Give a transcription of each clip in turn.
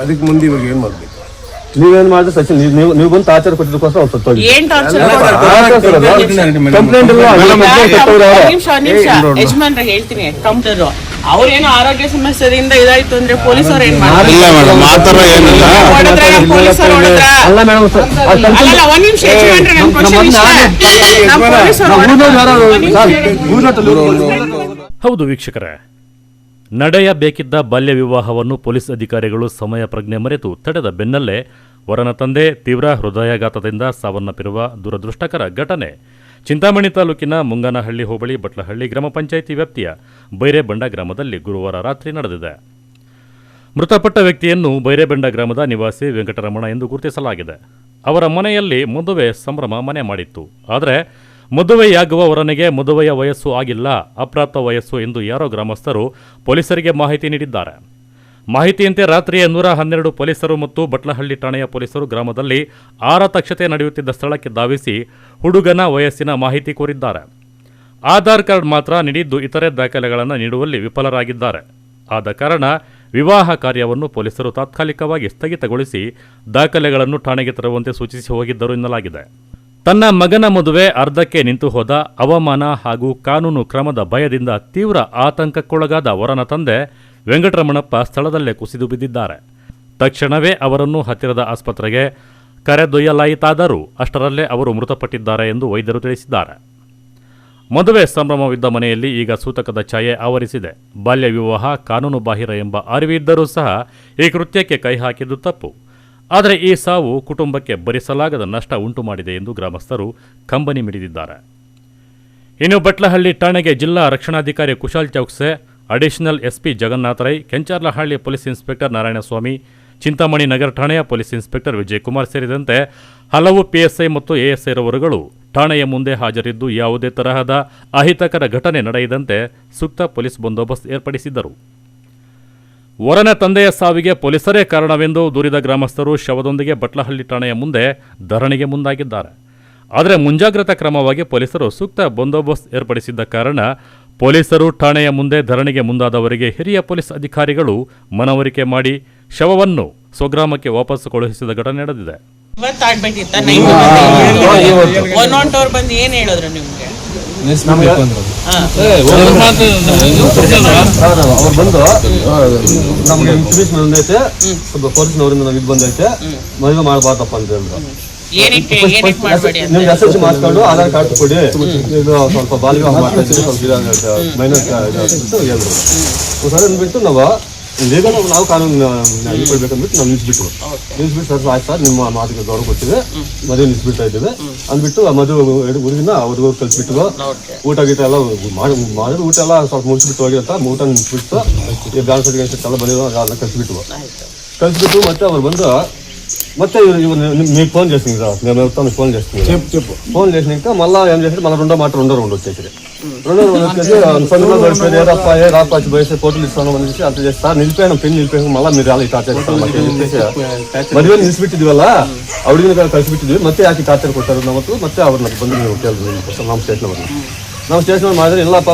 ಅದಕ್ಕೆ ಮುಂದೆ ಇವಾಗ ಏನು ಮಾಡಬೇಕು? ನೀವೇನ್ ಮಾಡಿದ್ರೆ ಸಚಿನ್ ನೀವು ಬಂದು ಟಾರ್ಚರ್ ಕೊಟ್ಟಿದ್ದಕ್ಕೋಸ್ಕರ ಅವ್ರು ಸತ್ತೋಗಿ ಕಂಪ್ಲೇಂಟ್ ಯಜಮಾನ್ರ ಹೇಳ್ತೀನಿ ಕಂಪ್ಯೂಟರ್ ಅವ್ರೇನೋ ಆರೋಗ್ಯ ಸಮಸ್ಯೆಯಿಂದ ಇದಾಯ್ತು ಅಂದ್ರೆ ಪೊಲೀಸರು ಏನ್ ಹೌದು ವೀಕ್ಷಕರೇ, ನಡೆಯಬೇಕಿದ್ದ ಬಾಲ್ಯ ವಿವಾಹವನ್ನು ಪೊಲೀಸ್ ಅಧಿಕಾರಿಗಳು ಸಮಯ ಪ್ರಜ್ಞೆ ಮರೆತು ತಡೆದ ಬೆನ್ನಲ್ಲೇ ವರನ ತಂದೆ ತೀವ್ರ ಹೃದಯಾಘಾತದಿಂದ ಸಾವನ್ನಪ್ಪಿರುವ ದುರದೃಷ್ಟಕರ ಘಟನೆ ಚಿಂತಾಮಣಿ ತಾಲೂಕಿನ ಮುಂಗನಹಳ್ಳಿ ಹೋಬಳಿ ಬಟ್ಲಹಳ್ಳಿ ಗ್ರಾಮ ಪಂಚಾಯಿತಿ ವ್ಯಾಪ್ತಿಯ ಬೈರೇಬಂಡ ಗ್ರಾಮದಲ್ಲಿ ಗುರುವಾರ ರಾತ್ರಿ ನಡೆದಿದೆ. ಮೃತಪಟ್ಟ ವ್ಯಕ್ತಿಯನ್ನು ಬೈರೇಬಂಡ ಗ್ರಾಮದ ನಿವಾಸಿ ವೆಂಕಟರಮಣ ಎಂದು ಗುರುತಿಸಲಾಗಿದೆ. ಅವರ ಮನೆಯಲ್ಲಿ ಮದುವೆ ಸಂಭ್ರಮ ಮನೆ ಮಾಡಿತ್ತು. ಆದರೆ ಮದುವೆಯಾಗುವ ವರನಿಗೆ ಮದುವೆಯ ವಯಸ್ಸು ಆಗಿಲ್ಲ, ಅಪ್ರಾಪ್ತ ವಯಸ್ಸು ಎಂದು ಯಾರೋ ಗ್ರಾಮಸ್ಥರು ಪೊಲೀಸರಿಗೆ ಮಾಹಿತಿ ನೀಡಿದ್ದಾರೆ. ಮಾಹಿತಿಯಂತೆ ರಾತ್ರಿಯೇ 112 ಪೊಲೀಸರು ಮತ್ತು ಬಟ್ಲಹಳ್ಳಿ ಠಾಣೆಯ ಪೊಲೀಸರು ಗ್ರಾಮದಲ್ಲಿ ಆರತಕ್ಷತೆ ನಡೆಯುತ್ತಿದ್ದ ಸ್ಥಳಕ್ಕೆ ಧಾವಿಸಿ ಹುಡುಗನ ವಯಸ್ಸಿನ ಮಾಹಿತಿ ಕೋರಿದ್ದಾರೆ. ಆಧಾರ್ ಕಾರ್ಡ್ ಮಾತ್ರ ನೀಡಿದ್ದು ಇತರೆ ದಾಖಲೆಗಳನ್ನು ನೀಡುವಲ್ಲಿ ವಿಫಲರಾಗಿದ್ದಾರೆ. ಆದ ಕಾರಣ ವಿವಾಹ ಕಾರ್ಯವನ್ನು ಪೊಲೀಸರು ತಾತ್ಕಾಲಿಕವಾಗಿ ಸ್ಥಗಿತಗೊಳಿಸಿ ದಾಖಲೆಗಳನ್ನು ಠಾಣೆಗೆ ತರುವಂತೆ ಸೂಚಿಸಿ ಹೋಗಿದ್ದರು ಎನ್ನಲಾಗಿದೆ. ತನ್ನ ಮಗನ ಮದುವೆ ಅರ್ಧಕ್ಕೆ ನಿಂತು ಹೋದ ಅವಮಾನ ಹಾಗೂ ಕಾನೂನು ಕ್ರಮದ ಭಯದಿಂದ ತೀವ್ರ ಆತಂಕಕ್ಕೊಳಗಾದ ವರನ ತಂದೆ ವೆಂಕಟರಮಣಪ್ಪ ಸ್ಥಳದಲ್ಲೇ ಕುಸಿದು ಬಿದ್ದಿದ್ದಾರೆ. ತಕ್ಷಣವೇ ಅವರನ್ನು ಹತ್ತಿರದ ಆಸ್ಪತ್ರೆಗೆ ಕರೆದೊಯ್ಯಲಾಯಿತಾದರೂ ಅಷ್ಟರಲ್ಲೇ ಅವರು ಮೃತಪಟ್ಟಿದ್ದಾರೆ ಎಂದು ವೈದ್ಯರು ತಿಳಿಸಿದ್ದಾರೆ. ಮದುವೆ ಸಂಭ್ರಮವಿದ್ದ ಮನೆಯಲ್ಲಿ ಈಗ ಸೂತಕದ ಛಾಯೆ ಆವರಿಸಿದೆ. ಬಾಲ್ಯ ವಿವಾಹ ಕಾನೂನು ಬಾಹಿರ ಎಂಬ ಅರಿವಿದ್ದರೂ ಸಹ ಈ ಕೃತ್ಯಕ್ಕೆ ಕೈ ಹಾಕಿದ್ದು ತಪ್ಪು. ಆದರೆ ಈ ಸಾವು ಕುಟುಂಬಕ್ಕೆ ಭರಿಸಲಾಗದ ನಷ್ಟ ಉಂಟು ಮಾಡಿದೆ ಎಂದು ಗ್ರಾಮಸ್ಥರು ಕಂಬನಿ ಮಿಡಿದಿದ್ದಾರೆ. ಇನ್ನು ಬಟ್ಲಹಳ್ಳಿ ಠಾಣೆಗೆ ಜಿಲ್ಲಾ ರಕ್ಷಣಾಧಿಕಾರಿ Kushal Chaukse, additional SP Jagannatha Rai, Kencharlahalli police inspector Narayanaswamy, Chintamani ನಗರ ಠಾಣೆಯ ಪೊಲೀಸ್ ಇನ್ಸ್ಪೆಕ್ಟರ್ ವಿಜಯಕುಮಾರ್ ಸೇರಿದಂತೆ ಹಲವು ಪಿಎಸ್ಐ ಮತ್ತು ಎಎಸ್ಐ ರವರುಗಳು ಠಾಣೆಯ ಮುಂದೆ ಹಾಜರಿದ್ದು ಯಾವುದೇ ತರಹದ ಅಹಿತಕರ ಘಟನೆ ನಡೆಯದಂತೆ ಸೂಕ್ತ ಪೊಲೀಸ್ ಬಂದೋಬಸ್ತ್ ಏರ್ಪಡಿಸಿದ್ದರು. ವರನ ತಂದೆಯ ಸಾವಿಗೆ ಪೊಲೀಸರೇ ಕಾರಣವೆಂದು ದೂರಿದ ಗ್ರಾಮಸ್ಥರು ಶವದೊಂದಿಗೆ ಬಟ್ಲಹಳ್ಳಿ ಠಾಣೆಯ ಮುಂದೆ ಧರಣಿಗೆ ಮುಂದಾಗಿದ್ದಾರೆ. ಆದರೆ ಮುಂಜಾಗ್ರತಾ ಕ್ರಮವಾಗಿ ಪೊಲೀಸರು ಸೂಕ್ತ ಬಂದೋಬಸ್ತ್ ಏರ್ಪಡಿಸಿದ್ದ ಕಾರಣ ಪೊಲೀಸರು ಠಾಣೆಯ ಮುಂದೆ ಧರಣಿಗೆ ಮುಂದಾದವರಿಗೆ ಹಿರಿಯ ಪೊಲೀಸ್ ಅಧಿಕಾರಿಗಳು ಮನವರಿಕೆ ಮಾಡಿ ಶವವನ್ನು ಸ್ವಗ್ರಾಮಕ್ಕೆ ವಾಪಸ್ ಕಳುಹಿಸಿದ ಘಟನೆ ನಡೆದಿದೆ. ಬಂದು ಏನ್ ಹೇಳಿದ್ರು ನಿಮ್ಗೆ? ಅವ್ರು ಬಂದು ನಮಗೆ ಇನ್ಫಾರ್ಮೇಶನ್ ಬಂದೈತೆ, ಪೊಲೀಸ್ನವರಿಂದ ನಾವು ಇದು ಬಂದೈತೆ, ಮದುವೆ ಮಾಡಬಾರ್ದಪ್ಪ ಅಂತ ಹೇಳಿದ್ರು. ನಿಮ್ಗೆ ಎಸ್ ಎಲ್ ಸಿ ಮಾಡಿಸ್ಕೊಂಡು ಆಧಾರ್ ಕಾರ್ಡ್ ಕೊಡಿ, ಇದು ಸ್ವಲ್ಪ ಬಾಲ್ಯ ಮಾಡ್ತಾ ಇದ್ದೀವಿ, ಸ್ವಲ್ಪ ಮೈನಸ್ ಹೇಳಿದ್ರು. ಸರ್ ಅಂದ್ಬಿಟ್ಟು ಈಗ ನಾವು ಕಾನೂನು ಕೊಡ್ಬೇಕಂದ್ಬಿಟ್ಟು ನಾವು ನಿಲ್ಸ್ಬಿಟ್ಟು ಸರ್ ಆಯ್ತು ಸರ್ ನಿಮ್ಮ ಮಾತಿಗೆ ಗೌರವ ಕೊಡ್ತೀವಿ, ಮದುವೆ ನಿಲ್ಸ್ಬಿಡ್ತಾ ಇದ್ದೀವಿ ಅಂದ್ಬಿಟ್ಟು ಮದುವೆ ಹುಡುಗಿನ ಅವ್ರಿಗೂ ಕಲ್ಸ್ಬಿಟ್ಟು ಊಟ ಗೀಟ ಎಲ್ಲ ಮಾಡಿದ್ರು. ಊಟ ಎಲ್ಲ ಸ್ವಲ್ಪ ಮುಗಿಸ್ಬಿಟ್ಟು ಹೋಗಿರಂತ ಊಟ ನಿಲ್ಸ್ಬಿಟ್ಟು ಈ ಬ್ಯಾನ್ ಸರ್ಟಿಫಿಕೇಟ್ ಎಲ್ಲ ಬಂದಿರೋ ಅದನ್ನ ಕಲ್ಸ್ಬಿಟ್ಟು ಮತ್ತೆ ಅವ್ರು ಬಂದು ಮತ್ತೆ మీకు ఫోన్ చేసింది రా, మేము వెళ్తాను ఫోన్ చేస్తుంది ఫోన్ చేసినాక మళ్ళీ ఏం చేసి మళ్ళీ రెండో వచ్చేసి సందులో గడిపేది ఏ రాపా పోయేసి కోర్టులు ఇస్తాను అనేసి అంత చేస్తారు. నిలిపోయాను పెళ్లి నిలిపోయాను, మళ్ళీ మీరు అలా టార్చర్ చేస్తారు ಮದುವೆ ನಿಲ್ಸ್ಬಿಟ್ಟಿದ್ವಲ್ಲ, ಅವ್ರಿಗಿನ ಕಳಿಸ್ಬಿಟ್ಟಿದ್ವಿ, ಮತ್ತೆ ಯಾಕೆ ಟಾರ್ಚರ್ ಕೊಡ್ತಾರೆ ನಾವು ಮತ್ತೆ ಅವ್ರನ್ನ ಬಂದು ನೀವು ಕೇಳಿದ್ರು ನಮ್ಮ ಸ್ಟೇಷನ್ ಮಾಡಿದ್ರೆ ಇಲ್ಲಪ್ಪ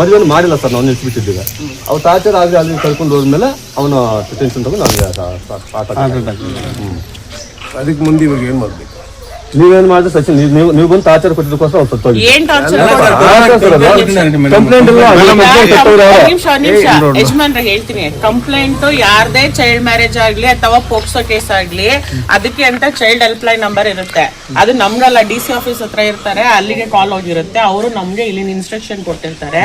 ಮದುವೆ ಮಾಡಿಲ್ಲ ಸರ್, ನಾವು ನಿಲ್ಸ್ಬಿಟ್ಟಿದ್ದೀವಿ. ಅವ್ರು ಟಾರ್ಚರ್ ಆಗಿ ಅಲ್ಲಿ ಕರ್ಕೊಂಡು ಹೋದ್ಮೇಲೆ ಅವನ ಟೆನ್ಷನ್ ತಗೊಂಡು ನಮಗೆ ಅದಕ್ಕೆ ಮುಂದೆ ಇವಾಗ ಏನು ಮಾಡಬೇಕು? ನೀವೇನ್ ಮಾಡಿದ್ರೆ ಸಚಿನ್ ನೀವು ಬಂದು ಟಾರ್ಚರ್ ಕೊಟ್ಟಿದ್ದಕ್ಕೋಸ್ಕರ ಅವ್ರು ಸತ್ತೋಗಿ ಯಜಮಾನ್ರ ಹೇಳ್ತೀನಿ, ಕಂಪ್ಲೇಂಟ್ ಯಾರದೇ ಚೈಲ್ಡ್ ಮ್ಯಾರೇಜ್ ಆಗ್ಲಿ ಅಥವಾ ಪೋಕ್ಸೋ ಕೇಸ್ ಆಗ್ಲಿ ಅದಕ್ಕೆ ಅಂತ ಚೈಲ್ಡ್ ಹೆಲ್ಪ್ ಲೈನ್ ನಂಬರ್ ಇರುತ್ತೆ. ಅದು ನಮ್ಗಲ್ಲ, DC ಆಫೀಸ್ ಹತ್ರ ಇರ್ತಾರೆ, ಅಲ್ಲಿಗೆ ಕಾಲ್ ಹೋಗಿರುತ್ತೆ. ಅವರು ನಮ್ಗೆ ಇಲ್ಲಿನ ಇನ್ಸ್ಟ್ರಕ್ಷನ್ ಕೊಟ್ಟಿರ್ತಾರೆ.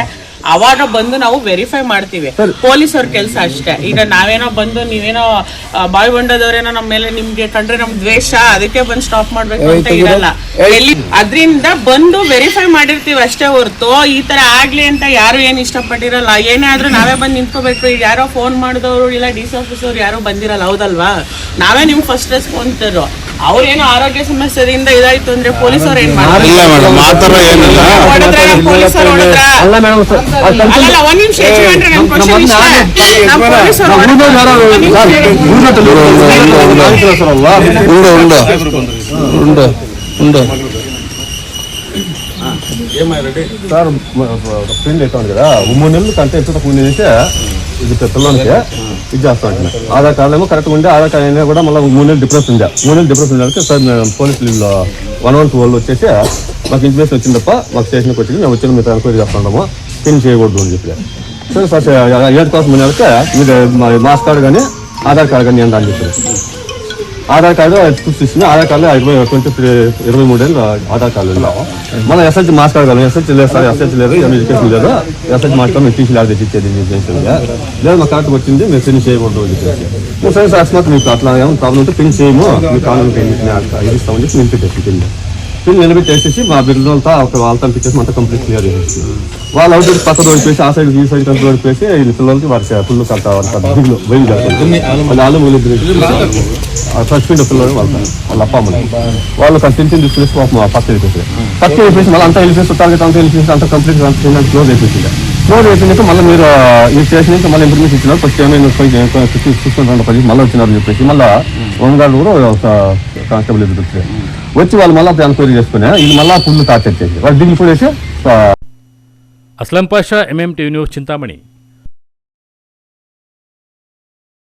ಅವಾಗ ಬಂದು ನಾವು ವೆರಿಫೈ ಮಾಡ್ತೀವಿ. ಪೊಲೀಸವ್ರ ಕೆಲಸ ಅಷ್ಟೇ. ಈಗ ನಾವೇನೋ ಬಂದು ನೀವೇನೋ ಬಾಯ್ ಬಂಡದವ್ರೇನೋ ನಮ್ಮ ಮೇಲೆ ನಿಮ್ಗೆ ಕಂಡ್ರೆ ನಮ್ ದ್ವೇಷ ಅದಕ್ಕೆ ಬಂದು ಸ್ಟಾಪ್ ಮಾಡ್ಬೇಕು ಅಂತ ಇರಲ್ಲ. ಅದ್ರಿಂದ ಬಂದು ವೆರಿಫೈ ಮಾಡಿರ್ತೀವಿ ಅಷ್ಟೇ ಹೊರ್ತು ಈ ತರ ಆಗ್ಲಿ ಅಂತ ಯಾರು ಏನ್ ಇಷ್ಟಪಟ್ಟಿರಲ್ಲ. ಏನೇ ಆದ್ರೂ ನಾವೇ ಬಂದು ನಿಂತ್ಕೋಬೇಕು. ಈಗ ಯಾರೋ ಫೋನ್ ಮಾಡಿದವರು ಇಲ್ಲ DC ಆಫೀಸ್ ಅವ್ರು ಯಾರೋ ಬಂದಿರಲ್ಲ, ಹೌದಲ್ವಾ? ನಾವೇ ನಿಮ್ಗೆ ಫಸ್ಟ್ ರೆಸ್ಪಾನ್ಸರು. ಅವ್ರೇನೋ ಆರೋಗ್ಯ ಸಮಸ್ಯೆಯಿಂದ ಇದಾಯ್ತು ಅಂದ್ರೆ ಪೊಲೀಸವ್ರು ಏನ್ ಮಾಡ್ತಾರೆ? ಪೊಲೀಸರು ಒಂದ್ ನಿಮಿಷ సార్ ఫ్రెండ్ అవుతాను కదా 3 నెలలు కంటే ఎక్కువ ముందు చేస్తే ఇది పిల్లలకి ఇది చేస్తా ఉంటున్నా. ఆధార్ కార్డు ఏమో కరెక్ట్గా ఉండే, ఆధార్ కార్డు అయినా కూడా మళ్ళీ 3 నెలలు డిఫరెన్స్ ఉండే. 3 నెలలు డిఫరెన్స్ ఉండడానికి సార్ పోలీసులు 112 వాళ్ళు వచ్చేసి మాకు ఇన్ఫర్మేషన్ వచ్చింది తప్ప మాకు స్టేషన్కి వచ్చి మేము వచ్చిన మీరు ఎంక్వైరీ చేస్తున్నాము, పిన్ చేయకూడదు అని చెప్పి. సరే సార్ 7 కోసం ముందు మీరు మాస్ కార్డు కానీ ఆధార్ కార్డు కానీ అని చెప్పారు. ఆధార్ కార్డు చూసి ఆధార్ కార్డులో 23 ఏళ్ళు ఆధార్ కార్డు ఉన్నాము. మళ్ళీ ఎస్హెచ్ మాస్ కార్డు కాదు, ఎస్హెచ్ లేదు సార్, ఎస్హెచ్ లేదు, ఎడ్యుకేషన్ లేదు, ఎస్హెచ్ మాస్ కార్డు మేము టీసీ లేదు ఇచ్చేది లేదు, మా కార్డు వచ్చింది మేము పిన్ చేయకూడదు అని చెప్పేసి. సరే సార్ అకస్మాత్ మీకు అట్లా ఏమైనా ప్రాబ్లం ఉంటే పిన్ చేయము, మీ కార్డు ఇది ఇస్తామని చెప్పి నేను పెట్టేసి పిన్ నిలబెట్టేసేసి మా బిల్లులతో వాళ్ళతో పంపించేసి అంతా కంప్లీట్ క్లియర్ చేసేసి వాళ్ళు అవుట్ సైడ్ పక్క రోడ్ వేసి ఆ సైడ్ ఈ సైడ్ కంట్రోల్ రోడ్ వేసి ఈ పిల్లలకి వారి ఫుల్ దిగులు సస్పెండ్ పిల్లలు వాళ్ళ అప్ప అమ్మని వాళ్ళు కంటిన్యూ తీసుకునేసి పక్క వెళ్ళిపోయింది. పక్క వెళ్ళిపోయి మళ్ళీ అంతా వెళ్ళిపోయి టార్గెట్ అంతా వెళ్ళిపోయి అంతా కంప్లీట్ క్లోజ్ అయిపోయింది. క్లోజ్ అయిపోయినాక మళ్ళీ మీరు ఈ స్టేషన్ నుంచి మళ్ళీ ఇన్ఫర్మేషన్ ఇచ్చినారు. ఫస్ట్ ఏమైనా 610 మళ్ళీ వచ్చినారని చెప్పేసి మళ్ళీ హోంగార్డు కూడా కానిస్టేబుల్ ఎదురు వచ్చి వాళ్ళు మళ్ళీ ఎంక్వైరీ చేసుకుని ఇది మళ్ళీ ఫుల్ టార్చర్ చేసి వాళ్ళు దిగిపోయేసి. Aslam Pasha, MMTV news, Chintamani.